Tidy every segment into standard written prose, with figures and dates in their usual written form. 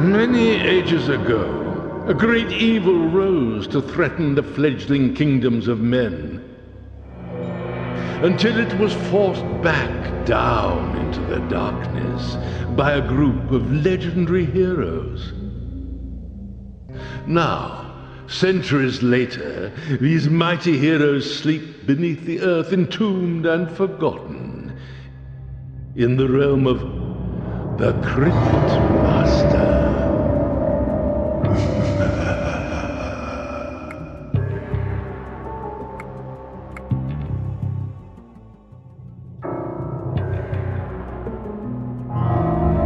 Many ages ago, a great evil rose to threaten the fledgling kingdoms of men, until it was forced back down into the darkness by a group of legendary heroes. Now, centuries later, these mighty heroes sleep beneath the earth, entombed and forgotten, in the realm of the Cryptmaster.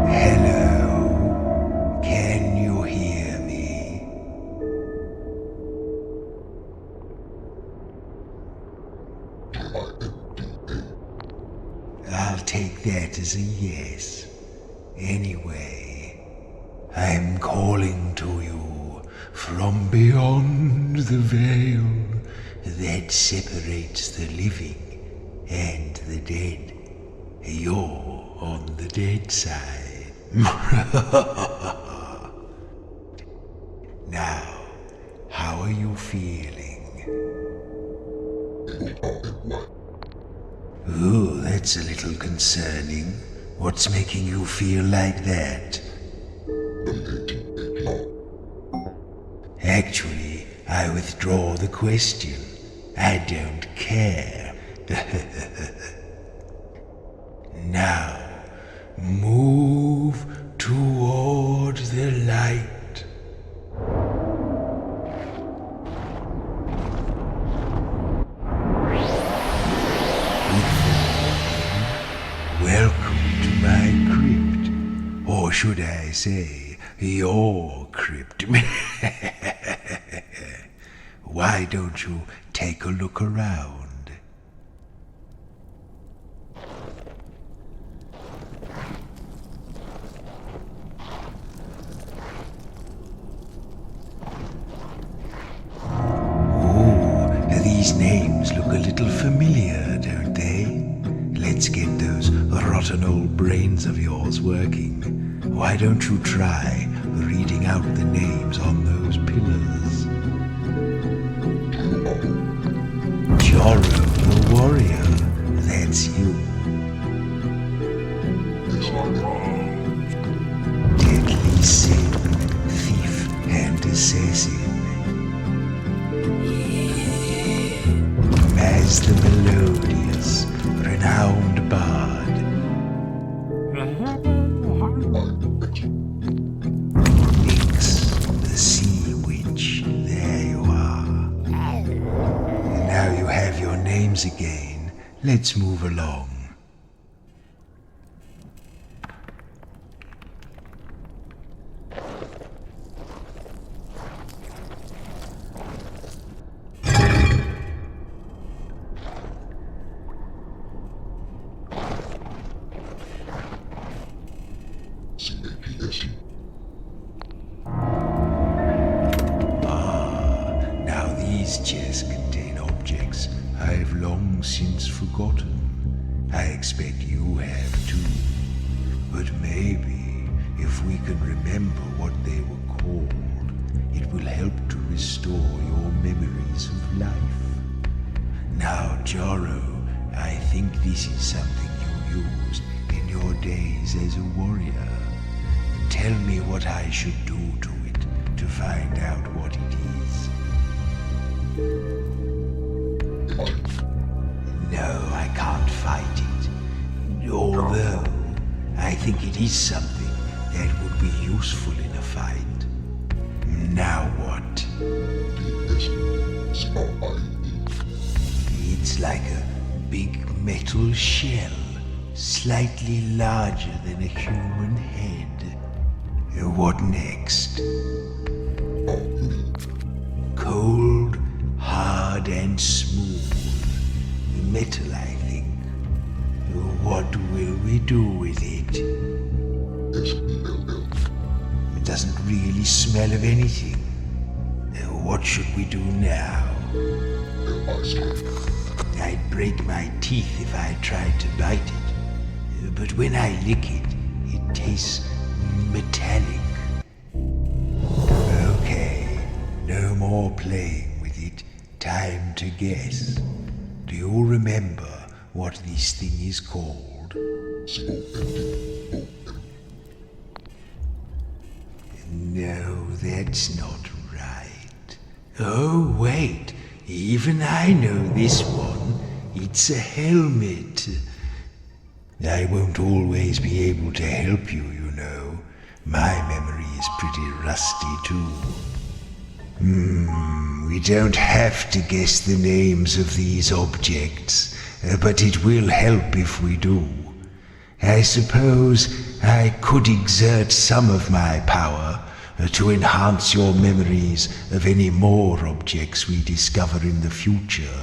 Hello, can you hear me? I'll take that as a yes. Anyway, I'm calling to you from beyond the veil that separates the living and the dead. You're on the dead side. Now, how are you feeling? Ooh, that's a little concerning. What's making you feel like that? Actually, I withdraw the question. I don't care. Now, move toward the light. Welcome to my crypt. Or should I say, your crypt. Why don't you take a look around? These names look a little familiar, don't they? Let's get those rotten old brains of yours working. Why don't you try reading out the names on those pillars? Joro the warrior, that's you. Deadly sin, thief and assassin. As the melodious, renowned bard. Nyx, the sea witch, there you are. Now you have your names again. Let's move along. Now these chests contain objects I've long since forgotten. I expect you have too. But maybe, if we can remember what they were called, it will help to restore your memories of life. Now, Joro, I think this is something you used in your days as a warrior. Tell me what I should do to it to find out what it is. No, I can't fight it. Although, I think it is something that would be useful in a fight. Now what? It's like a big metal shell, slightly larger than a human head. What next? Cold, hard, and smooth. Metal, I think. What will we do with it? It doesn't really smell of anything. What should we do now? I'd break my teeth if I tried to bite it. But when I lick it, it tastes metallic. more playing with it. Time to guess. Do you remember what this thing is called? No, that's not right. Oh, wait. Even I know this one. It's a helmet. I won't always be able to help you, you know. My memory is pretty rusty, too. We don't have to guess the names of these objects, but it will help if we do. I suppose I could exert some of my power to enhance your memories of any more objects we discover in the future.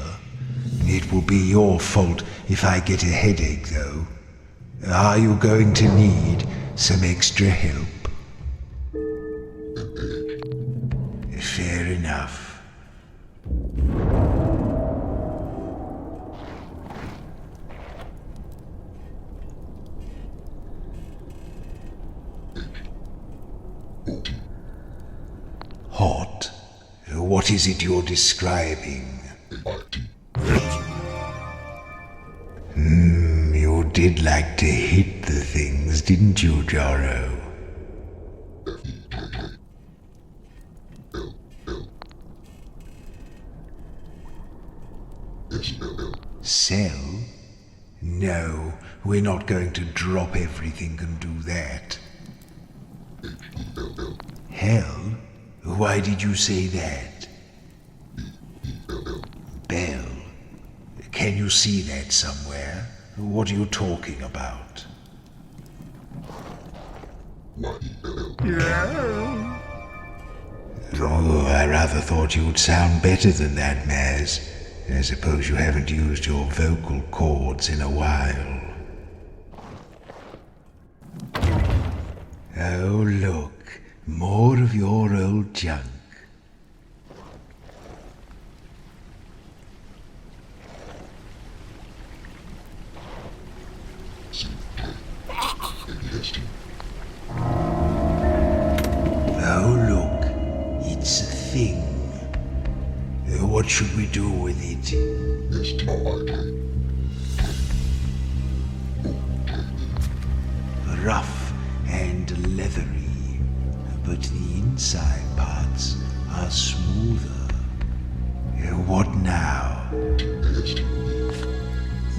It will be your fault if I get a headache, though. Are you going to need some extra help? Fair enough. Hot? What is it you're describing? You did like to hit the things, didn't you, Jaro? Sell? No, we're not going to drop everything and do that. Hell? Why did you say that? Bell? Can you see that somewhere? What are you talking about? Oh, I rather thought you'd sound better than that, Maz. I suppose you haven't used your vocal cords in a while. Oh, look. More of your old junk. Oh, look. It's a thing. What should we do with it? Rough and leathery, but the inside parts are smoother. What now?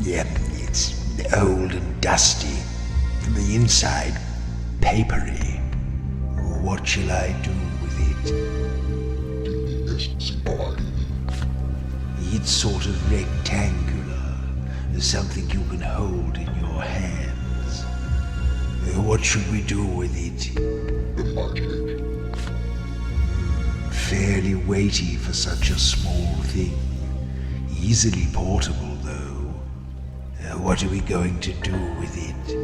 Yep, it's old and dusty. The inside, papery. What shall I do with it? It's sort of rectangular, something you can hold in your hands. What should we do with it? Fairly weighty for such a small thing. Easily portable, though. What are we going to do with it?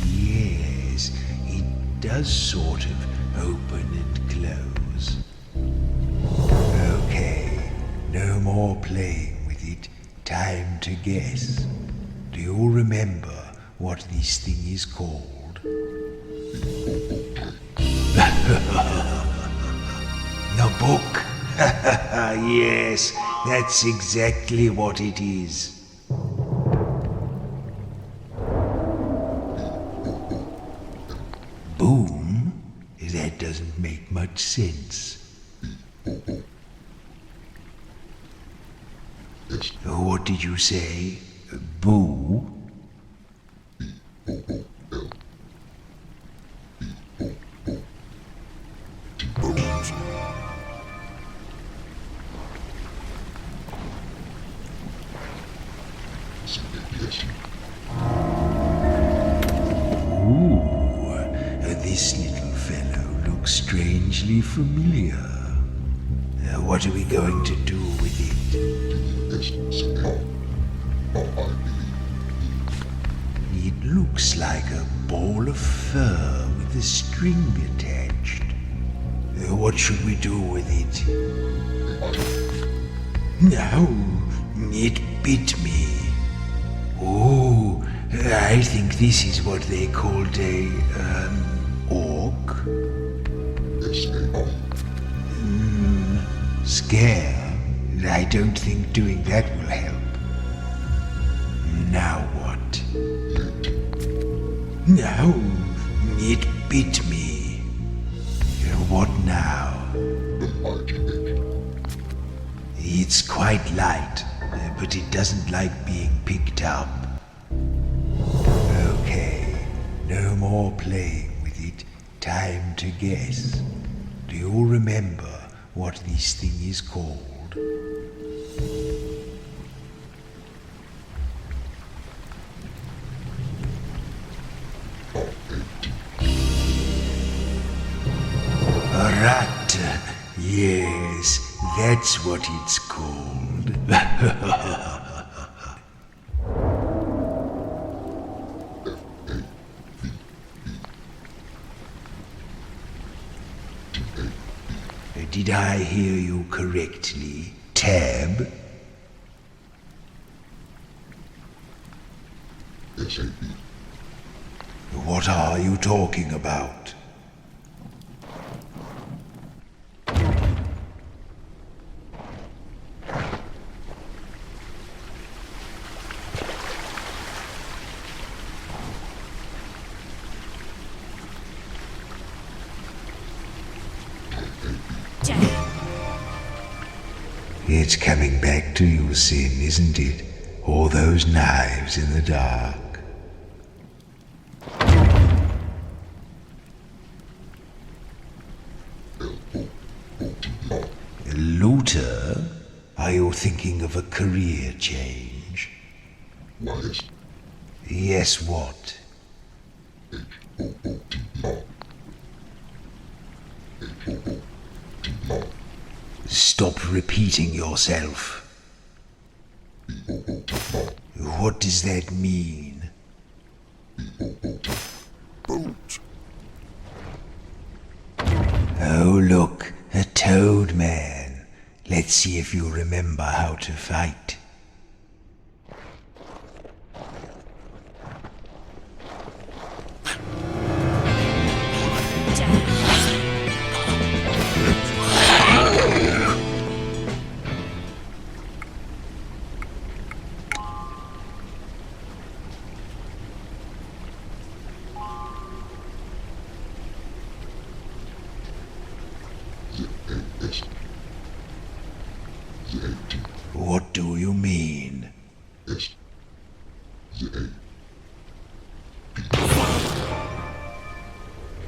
Yes, it does sort of open and close. Okay, no more playing with it. Time to guess. Do you remember what this thing is called? The book? Yes, that's exactly what it is. Boom? That doesn't make much sense. What did you say? Boo? This little fellow looks strangely familiar. What are we going to do with it? It looks like a ball of fur with a string attached. What should we do with it? No, it bit me. Oh, I think this is what they called a, orc? Scare? I don't think doing that will help. Now what? No, it bit me. What now? It's quite light, but it doesn't like being picked up. Okay, no more playing with it. Time to guess. Do you remember what this thing is called? A rat. Yes, that's what it's called. Did I hear you correctly, Tab? Yes, I did. What are you talking about? It's coming back to you, Sin, isn't it? All those knives in the dark. Looter? Are you thinking of a career change? Yes. Yes, what? Stop repeating yourself. What does that mean? Boot. Oh, look, a toad man. Let's see if you remember how to fight. What do you mean? Yes.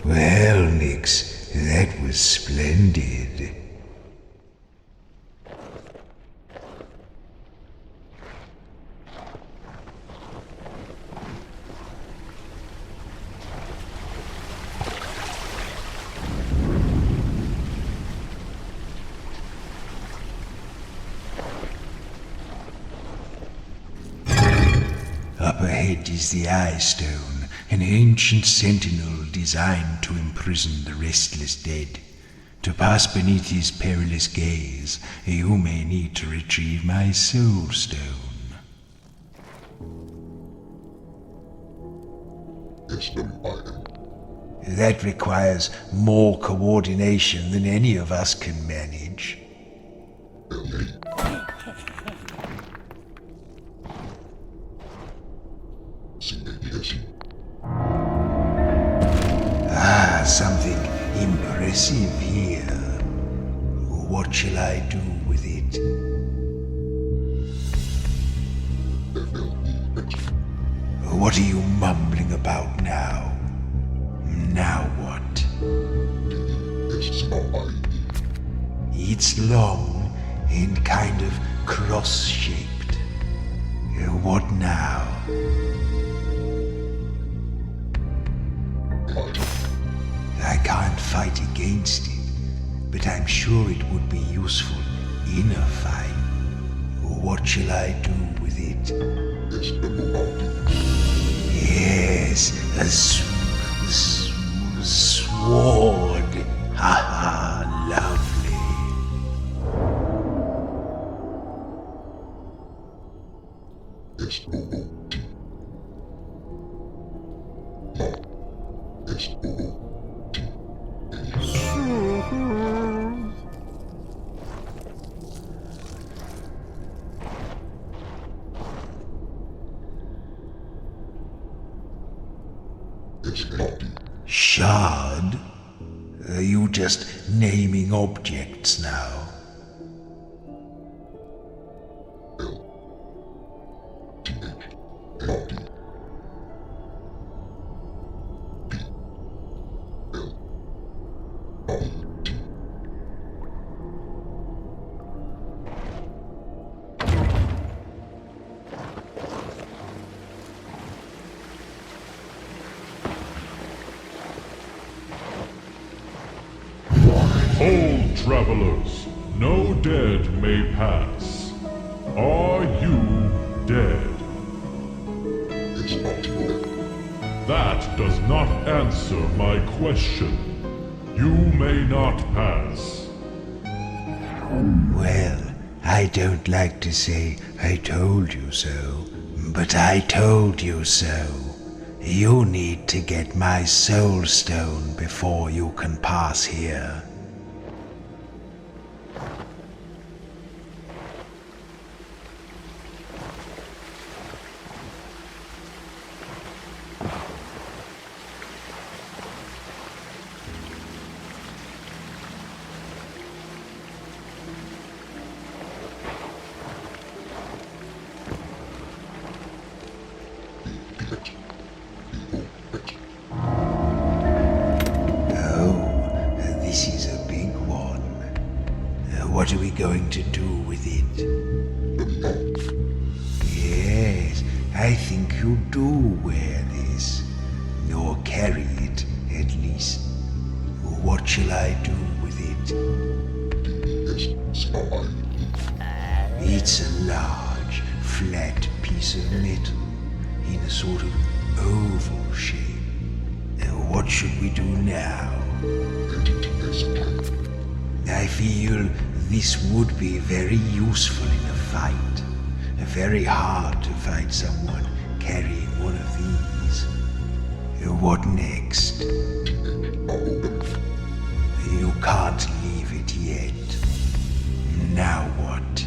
Well, Nix, that was splendid. Up ahead is the Eye Stone, an ancient sentinel designed to imprison the restless dead. To pass beneath his perilous gaze, you may need to retrieve my Soul Stone. Yes, I am. That requires more coordination than any of us can manage. Ah, something impressive here. What shall I do with it? What are you mumbling about now? Now what? It's long and kind of cross-shaped. What now? I can't fight against it, but I'm sure it would be useful in a fight. What shall I do with it? Yes, a sword. Ha ha, lovely. Shard? Are you just naming objects now? Hold, travelers, no dead may pass. Are you dead? That does not answer my question. You may not pass. Well, I don't like to say I told you so, but I told you so. You need to get my soul stone before you can pass here. This is a big one. What are we going to do with it? Yes, I think you do wear this. Or carry it, at least. What shall I do with it? It's a large, flat piece of metal in a sort of oval shape. What should we do now? I feel this would be very useful in a fight. Very hard to find someone carrying one of these. What next? You can't leave it yet. Now what?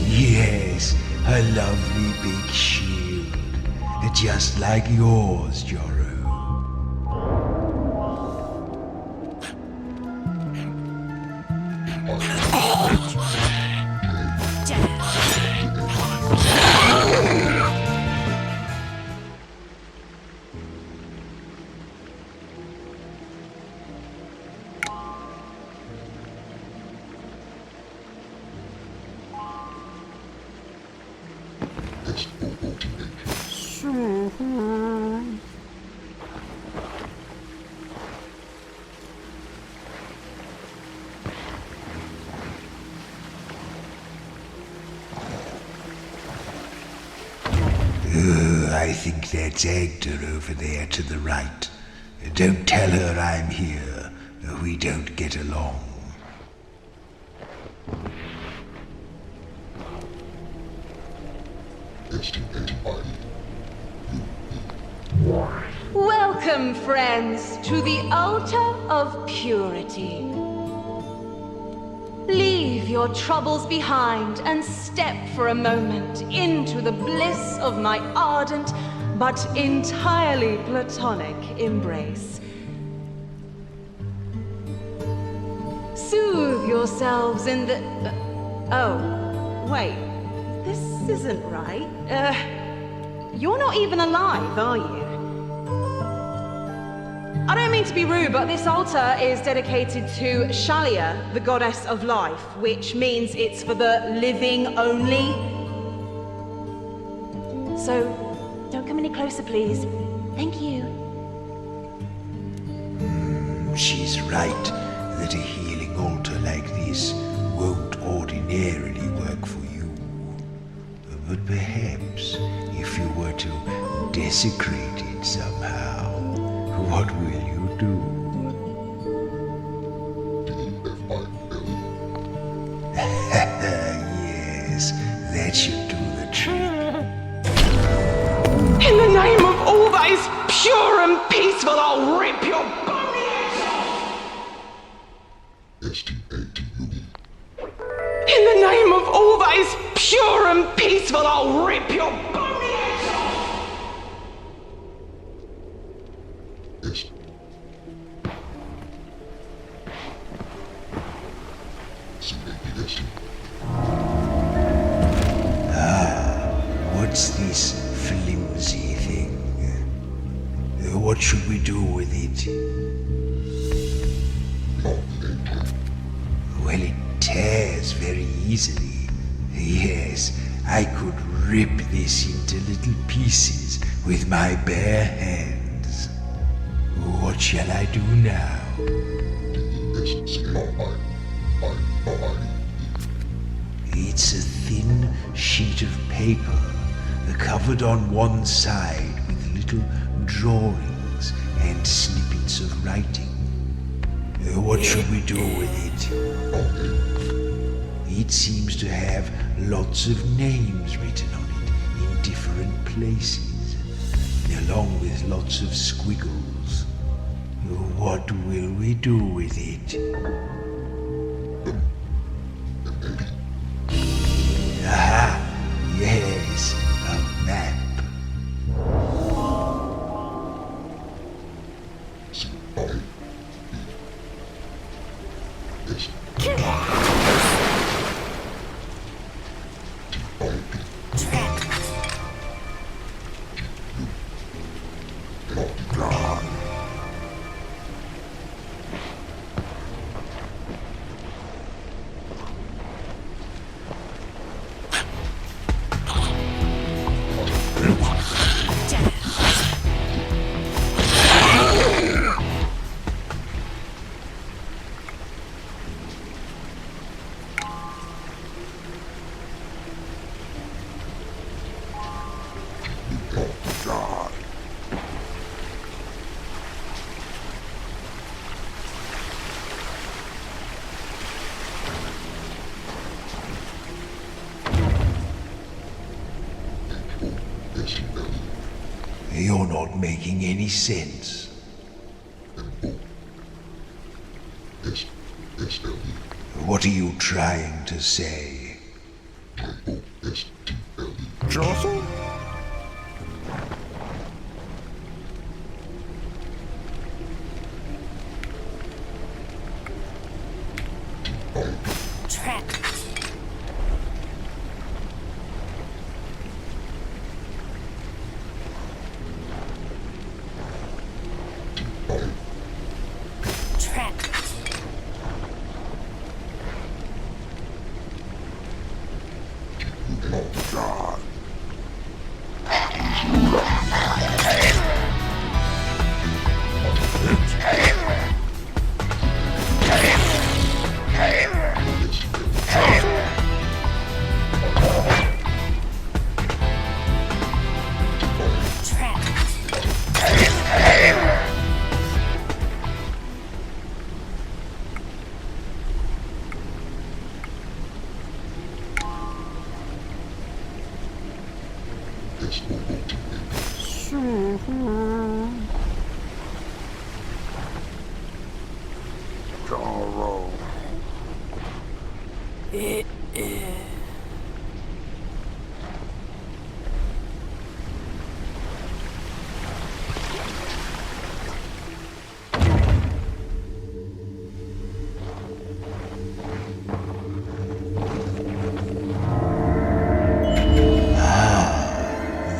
Yes, a lovely big shield. Just like yours, Joro. I think that's Agda over there to the right. Don't tell her I'm here. We don't get along. Welcome, friends, to the altar of purity. Leave your troubles behind and step for a moment into the bliss of my ardent but entirely platonic embrace. Soothe yourselves in the... oh, wait. This isn't right. You're not even alive, are you? I don't mean to be rude, but this altar is dedicated to Shalia, the goddess of life, which means it's for the living only. So, don't come any closer, please. Thank you. She's right that a healing altar like this won't ordinarily work for you. But perhaps if you were to desecrate it somehow, what will you do? Yes, that should do the trick. peaceful, I'll rip your bony heads off! In the name of all that is pure and peaceful, I'll rip your bony heads off! What's this flimsy thing? What should we do with it? Well, it tears very easily. Yes, I could rip this into little pieces with my bare hands. What shall I do now? It's a thin sheet of paper, covered on one side with little drawings and snippets of writing. What should we do with it? It seems to have lots of names written on it in different places, along with lots of squiggles. What will we do with it? Aha! Yes, a map. You're not making any sense. What are you trying to say? Jostle?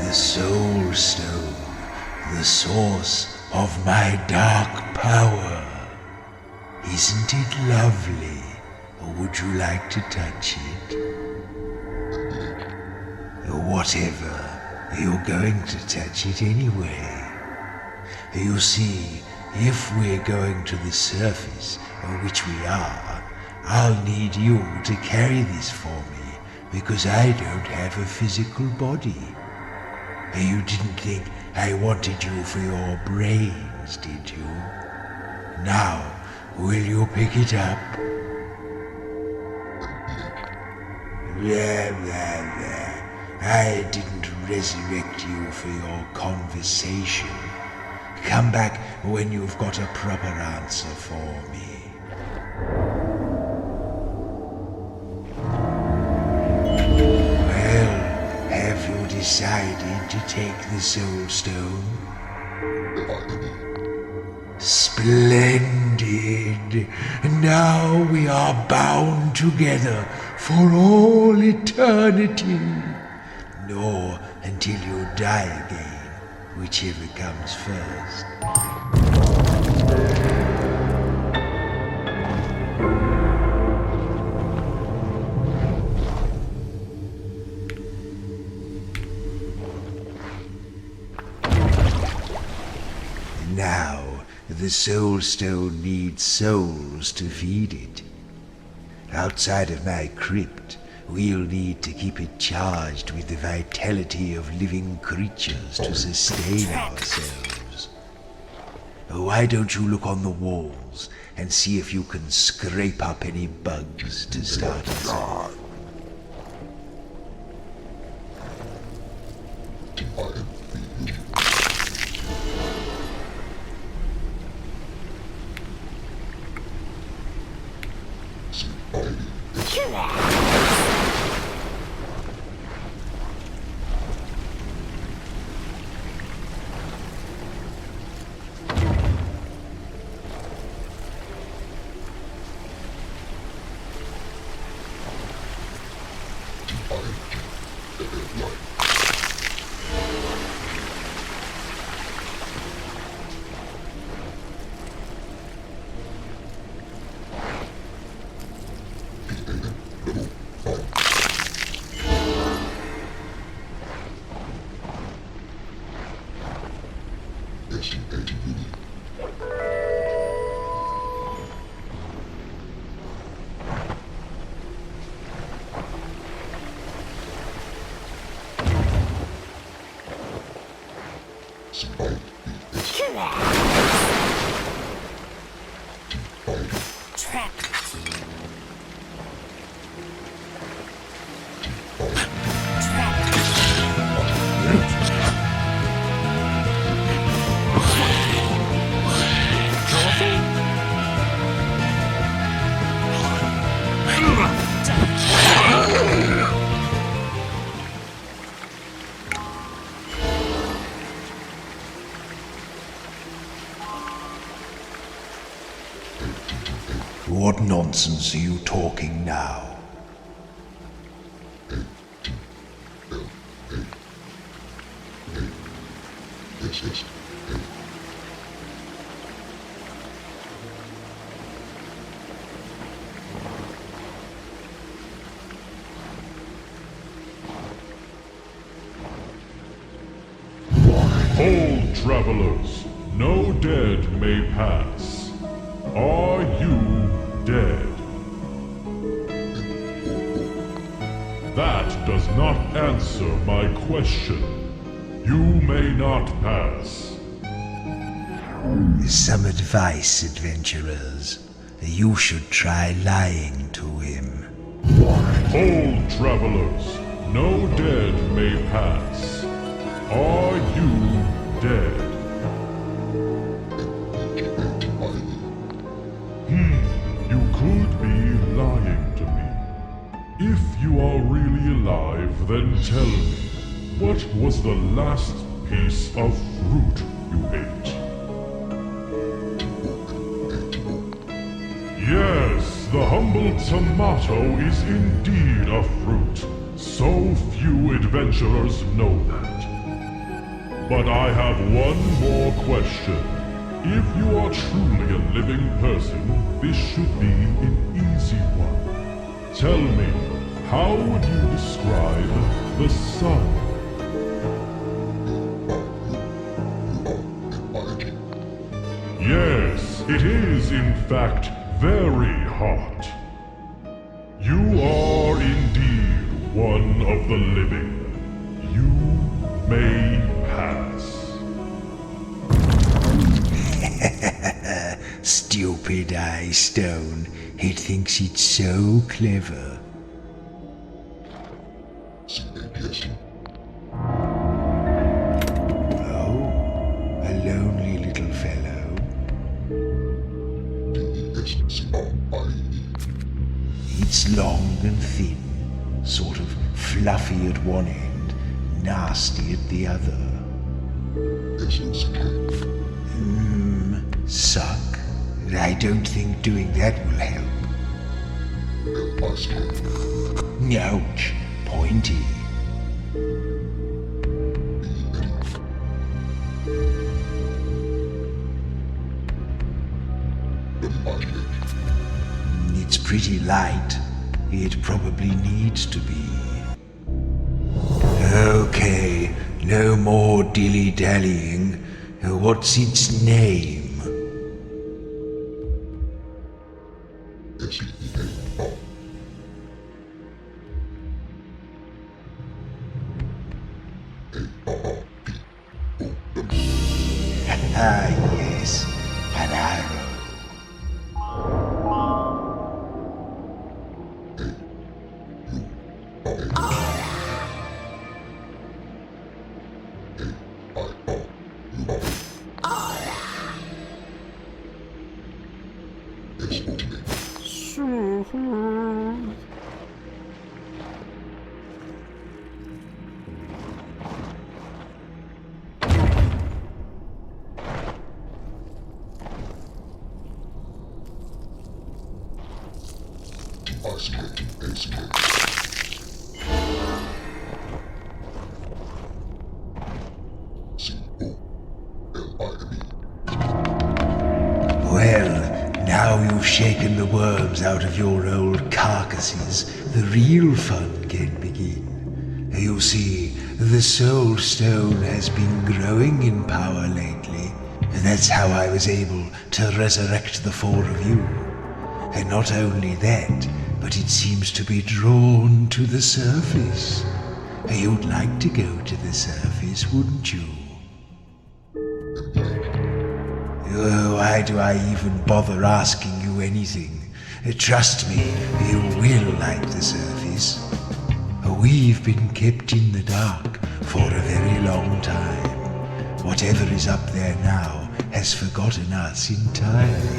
The Soul Stone, the source of my dark power. Isn't it lovely? Or would you like to touch it? Whatever, you're going to touch it anyway. You see, if we're going to the surface, which we are, I'll need you to carry this for me, because I don't have a physical body. You didn't think I wanted you for your brains, did you? Now, will you pick it up? Blah, blah, blah. I didn't resurrect you for your conversation. Come back when you've got a proper answer for me. Well, have you decided to take the Soul Stone? Splendid! Now we are bound together for all eternity. Nor until you die again, whichever comes first. Now, the Soul Stone needs souls to feed it. Outside of my crypt, we'll need to keep it charged with the vitality of living creatures to sustain ourselves. Why don't you look on the walls and see if you can scrape up any bugs to start us off? What nonsense are you talking now? Hold, travelers, no dead may pass. Are you dead? That does not answer my question. You may not pass. Some advice, adventurers. You should try lying to him. Hold, travelers, no dead may pass. Are you dead? You could be lying to me. If you are really alive, then tell me, what was the last piece of fruit you ate? Yes, the humble tomato is indeed a fruit. So few adventurers know that. But I have one more question. If you are truly a living person, this should be an easy one. Tell me, how would you describe the sun? Yes, it is in fact very hot. You are indeed one of the living. You may pass. Stupid eye stone. It thinks it's so clever. Oh, a lonely little It's long and thin, sort of fluffy at one end, nasty at the other. Suck? I don't think doing that will help. Ouch, pointy. It's pretty light. It probably needs to be. Okay, no more dilly-dallying. What's its name? Ah, yes, an arrow. Well, now you've shaken the worms out of your old carcasses, the real fun can begin. You see, the Soul Stone has been growing in power lately, and that's how I was able to resurrect the four of you. And not only that, but it seems to be drawn to the surface. You'd like to go to the surface, wouldn't you? Oh, why do I even bother asking you anything? Trust me, you will like the surface. We've been kept in the dark for a very long time. Whatever is up there now has forgotten us entirely.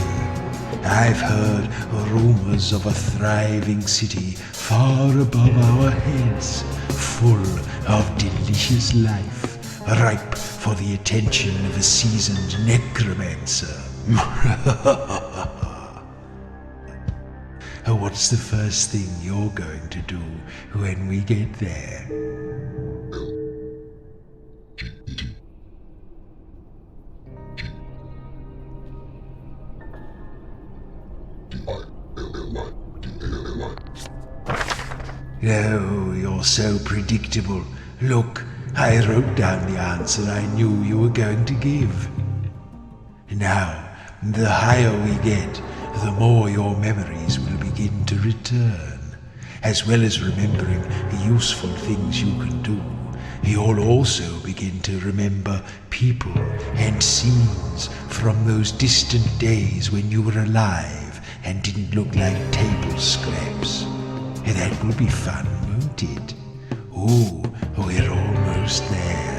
I've heard rumors of a thriving city far above our heads, full of delicious life, ripe for the attention of a seasoned necromancer. What's the first thing you're going to do when we get there? Oh, you're so predictable. Look, I wrote down the answer I knew you were going to give. Now, the higher we get, the more your memories will begin to return. As well as remembering useful things you can do, you'll also begin to remember people and scenes from those distant days when you were alive and didn't look like table scraps. That will be fun, won't it? Ooh, we're almost there.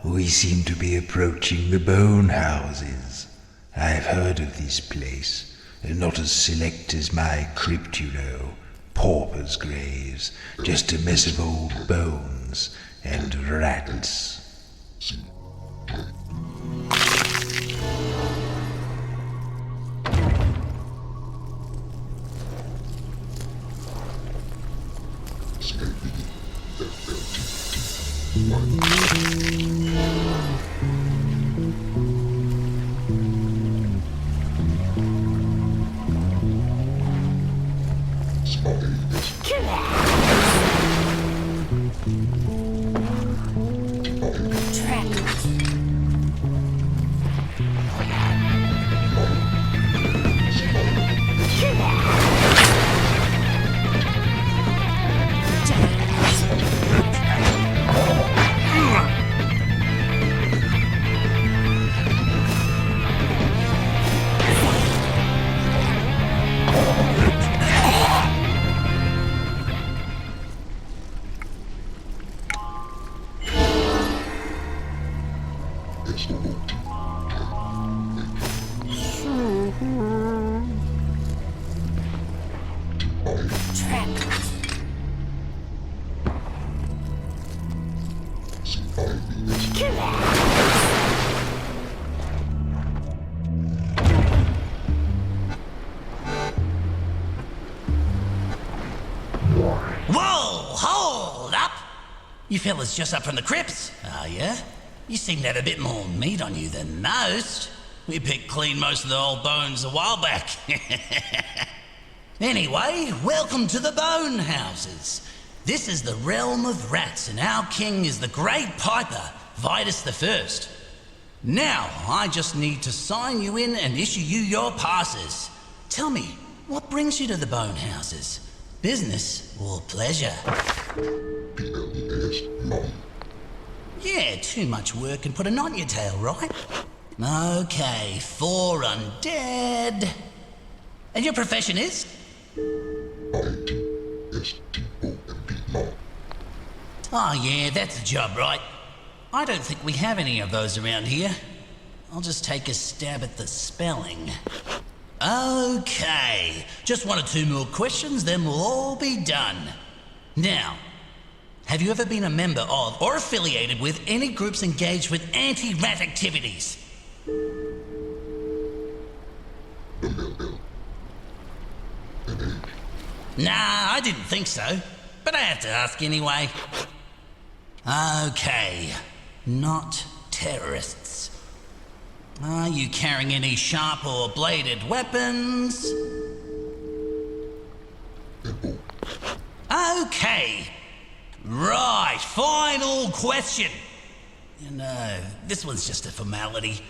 We seem to be approaching the bone houses. I've heard of this place. Not as select as my crypt, you know. Paupers' graves. Just a mess of old bones and rats. You fellas just up from the crypts, are ya? You seem to have a bit more meat on you than most. We picked clean most of the old bones a while back. Anyway, welcome to the Bone Houses. This is the realm of rats, and our king is the Great Piper, Vitus the First. Now, I just need to sign you in and issue you your passes. Tell me, what brings you to the Bone Houses? Business or pleasure? Yeah, too much work can put a knot in your tail, right? Okay, 4 undead. And your profession is? Oh yeah, that's a job, right? I don't think we have any of those around here. I'll just take a stab at the spelling. Okay, just 1 or 2 more questions, then we'll all be done. Now, have you ever been a member of or affiliated with any groups engaged with anti-rat activities? Nah, I didn't think so, but I have to ask anyway. Okay, not terrorists. Are you carrying any sharp or bladed weapons? Okay. Right, final question. You know, this one's just a formality.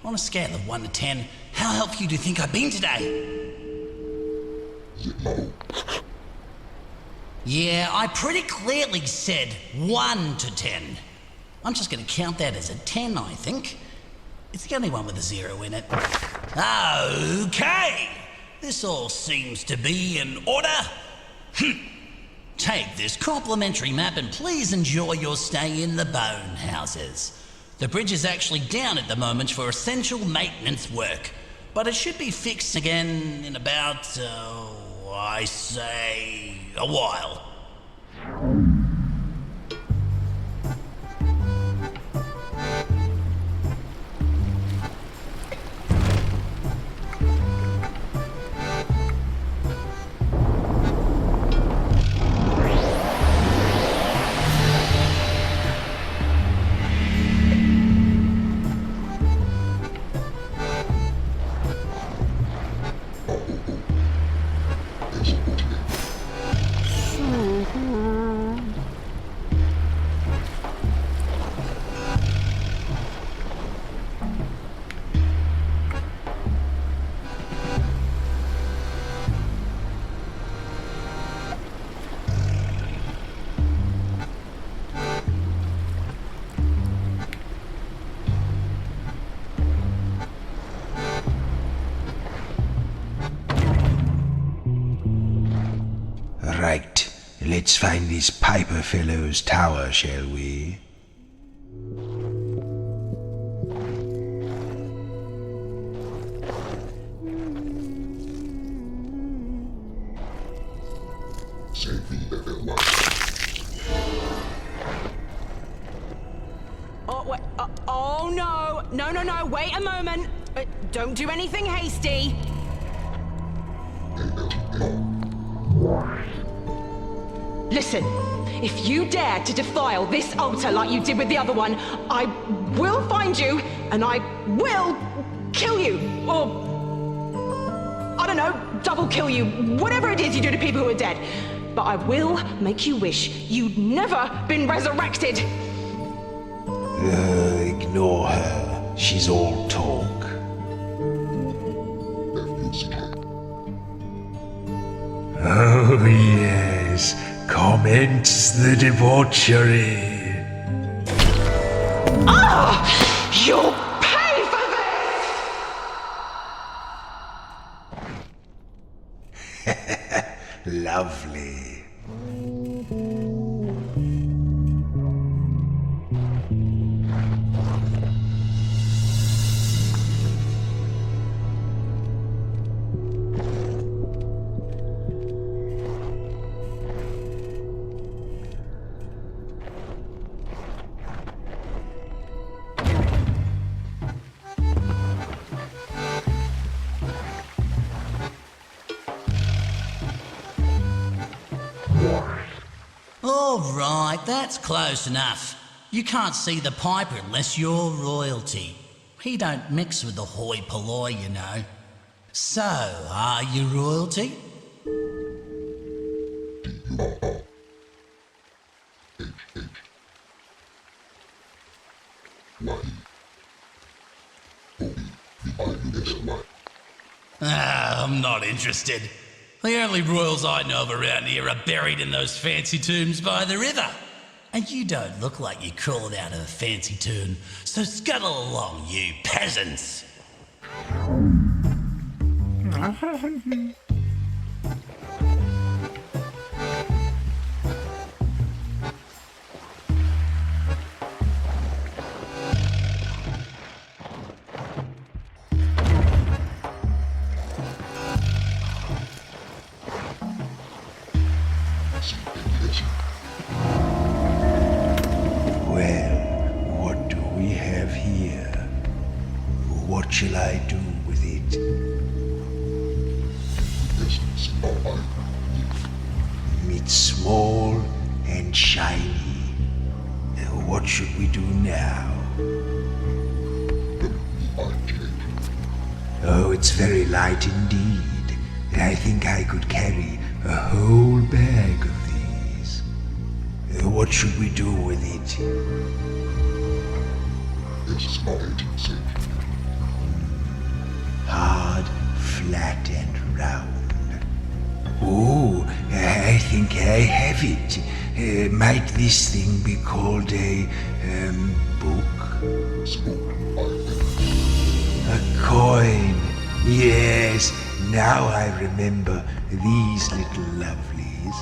On a scale of 1 to 10, how helpful do you think I've been today? Yeah, I pretty clearly said 1 to 10. I'm just gonna count that as a 10, I think. It's the only one with a 0 in it. Okay! This all seems to be in order. Take this complimentary map and please enjoy your stay in the Bone Houses. The bridge is actually down at the moment for essential maintenance work, but it should be fixed again in about, I say, a while. Right, let's find this Piper fellow's tower, shall we? Oh, wait, oh no, no, wait a moment. Don't do anything hasty. Listen, if you dare to defile this altar like you did with the other one, I will find you and I will kill you. Or, I don't know, double kill you. Whatever it is you do to people who are dead. But I will make you wish you'd never been resurrected. Ignore her. She's all talk. Oh, yes. Commence the debauchery. Ah! You'll pay for this! Lovely. All right, that's close enough. You can't see the piper unless you're royalty. He don't mix with the hoi polloi, you know. So, are you royalty? I'm not interested. The only royals I know of around here are buried in those fancy tombs by the river. And you don't look like you crawled out of a fancy tomb, so scuttle along, you peasants! Well, what do we have here? What shall I do with it? It's small and shiny. What should we do now? Oh, it's very light indeed. I think I could carry a whole bag of these. What should we do with it? Hard, flat, and round. Oh, I think I have it. Might this thing be called a book? A coin. Yes, now I remember these little lovelies.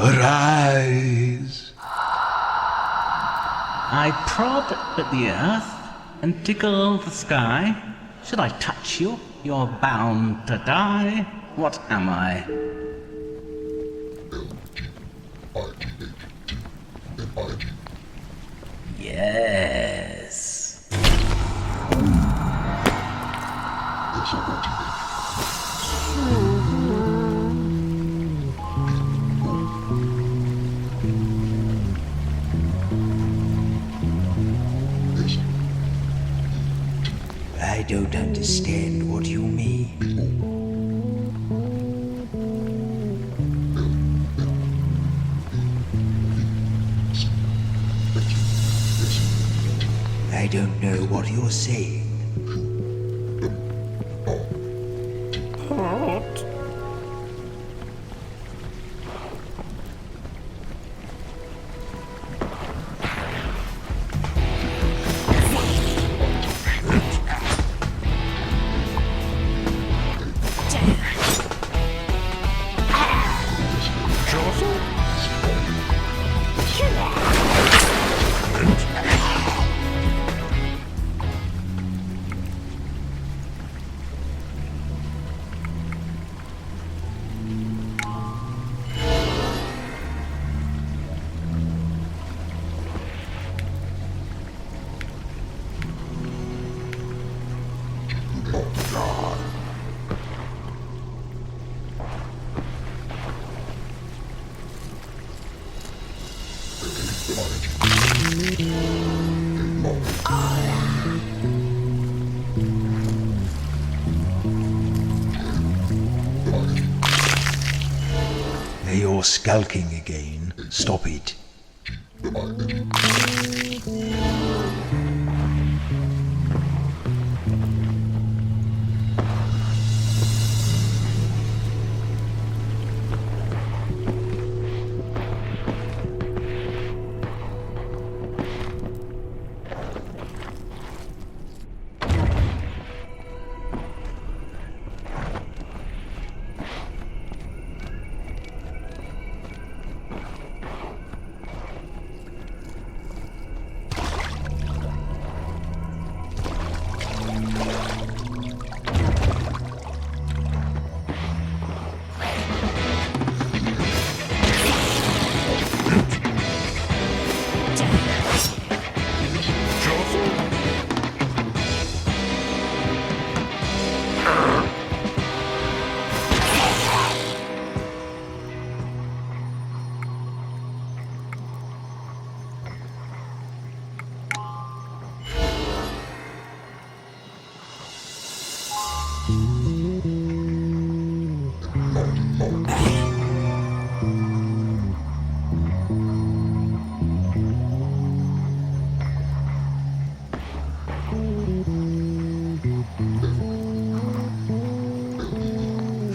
Arise! I prod at the earth and tickle the sky. Should I touch you, you're bound to die. What am I? Yes. I don't understand what you mean. I don't know what you're saying. You're skulking again. Stop it.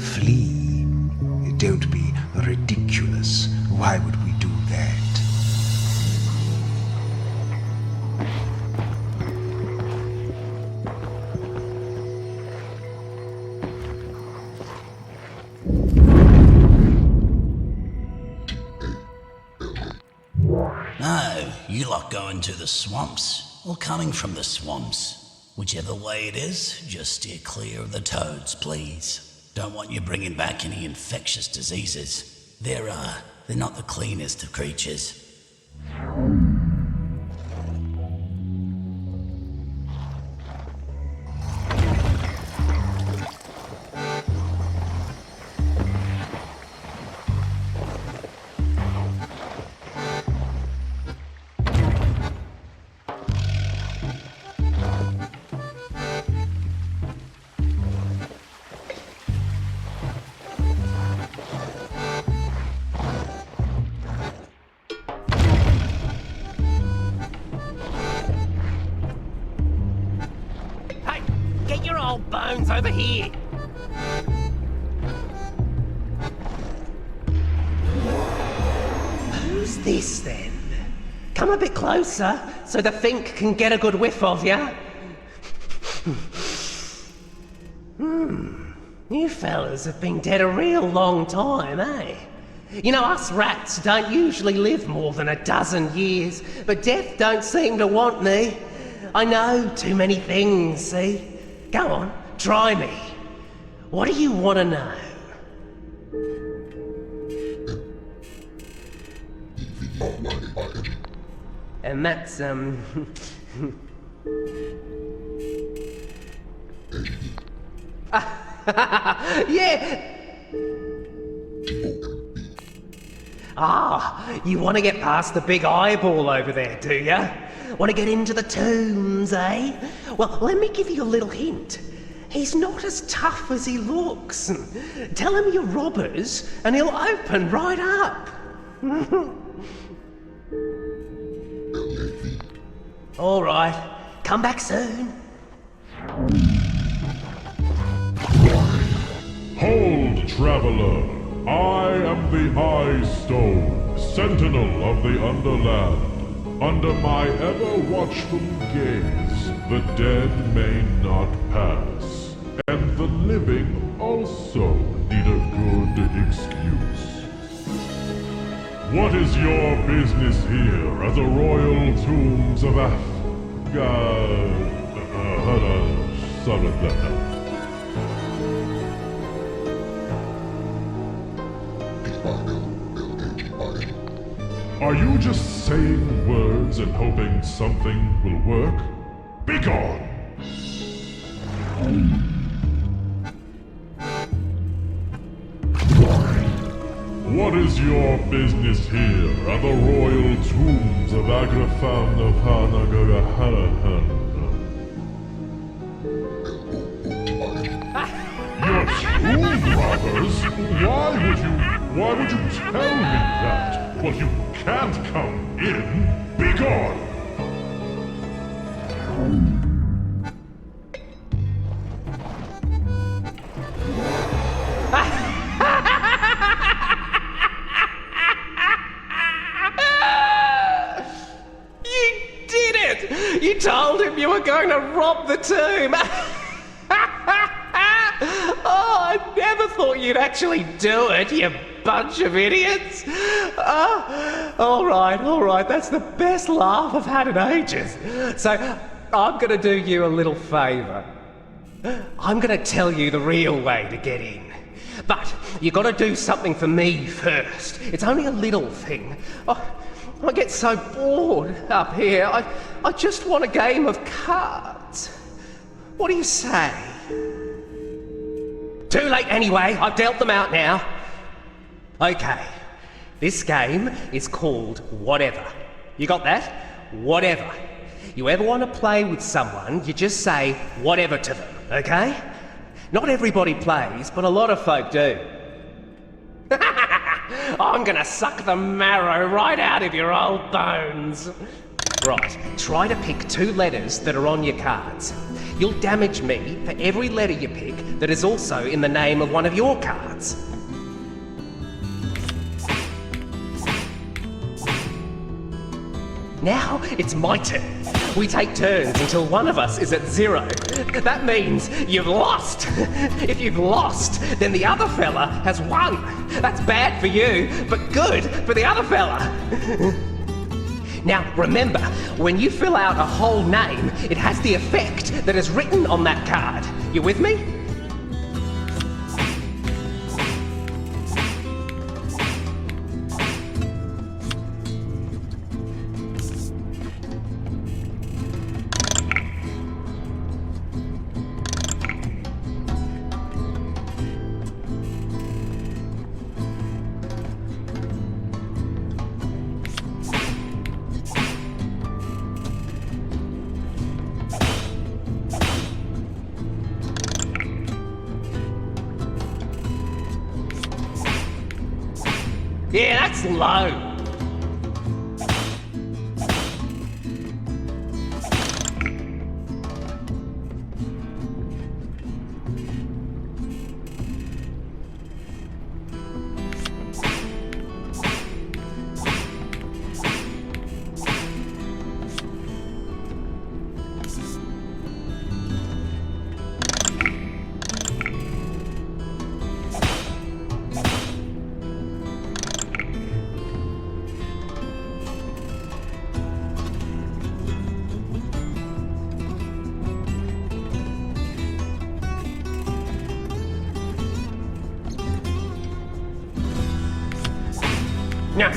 Flee. Don't be ridiculous. Why would we do that? No, you lot going to the swamps, or coming from the swamps. Whichever way it is, just steer clear of the toads, please. Don't want you bringing back any infectious diseases. They're not the cleanest of creatures. Get your old bones over here! Who's this then? Come a bit closer so the Fink can get a good whiff of ya. You fellas have been dead a real long time, eh? You know, us rats don't usually live more than a dozen years, but death don't seem to want me. I know too many things, see? Go on, try me. What do you want to know? And that's, yeah! Ah, you want to get past the big eyeball over there, do ya? Want to get into the tombs, eh? Well, let me give you a little hint. He's not as tough as he looks. Tell him you're robbers and he'll open right up. All right, come back soon. Hold, traveler! I am the Eye Stone, sentinel of the Underland. Under my ever-watchful gaze, the dead may not pass, and the living also need a good excuse. What is your business here at the royal tombs of Are you just saying words and hoping something will work? Begone! What is your business here at the royal tombs of Agrafan of Hanagarahan? Your tomb robbers? Why would you tell me that? Well, you can't come in. Begone! You told him you were going to rob the tomb! Oh, I never thought you'd actually do it, you bunch of idiots! All right, that's the best laugh I've had in ages. So, I'm gonna do you a little favour. I'm gonna tell you the real way to get in. But you gotta do something for me first. It's only a little thing. I get so bored up here. I just want a game of cards. What do you say? Too late anyway. I've dealt them out now. Okay. This game is called Whatever. You got that? Whatever. You ever want to play with someone, you just say whatever to them, okay? Not everybody plays, but a lot of folk do. I'm gonna suck the marrow right out of your old bones. Right, try to pick 2 letters that are on your cards. You'll damage me for every letter you pick that is also in the name of one of your cards. Now it's my turn. We take turns until one of us is at 0. That means you've lost. If you've lost, then the other fella has won. That's bad for you, but good for the other fella. Now remember, when you fill out a whole name, it has the effect that is written on that card. You with me? Yeah, that's low. Yeah.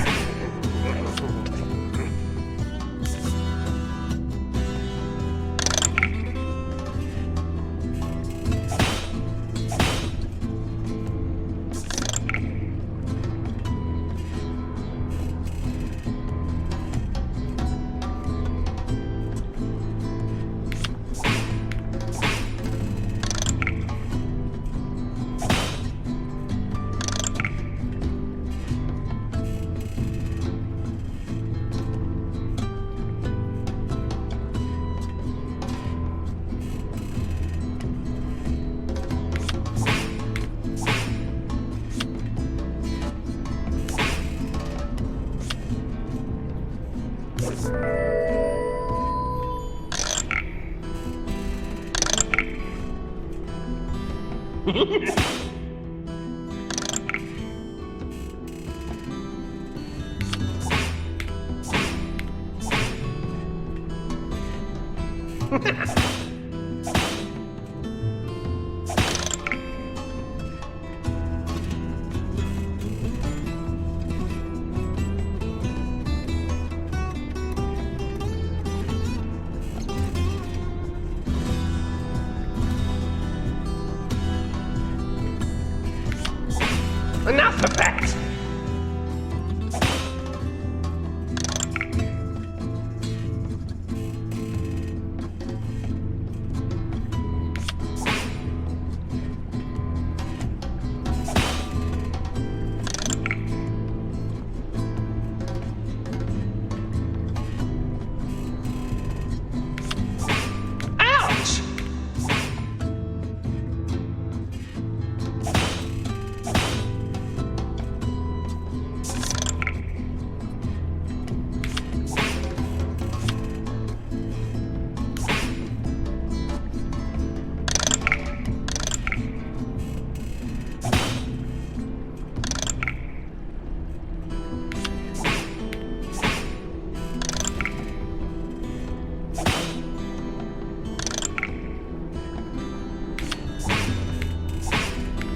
Enough of that! Ouch!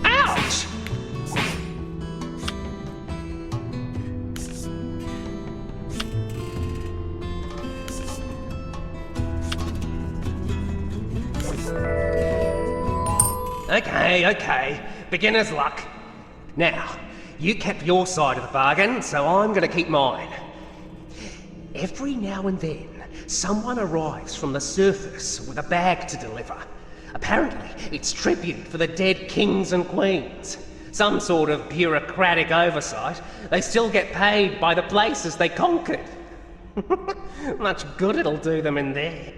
Ouch! Okay. Beginner's luck. Now, you kept your side of the bargain, so I'm gonna keep mine. Every now and then, someone arrives from the surface with a bag to deliver. Apparently, it's tribute for the dead kings and queens. Some sort of bureaucratic oversight. They still get paid by the places they conquered. Much good it'll do them in there.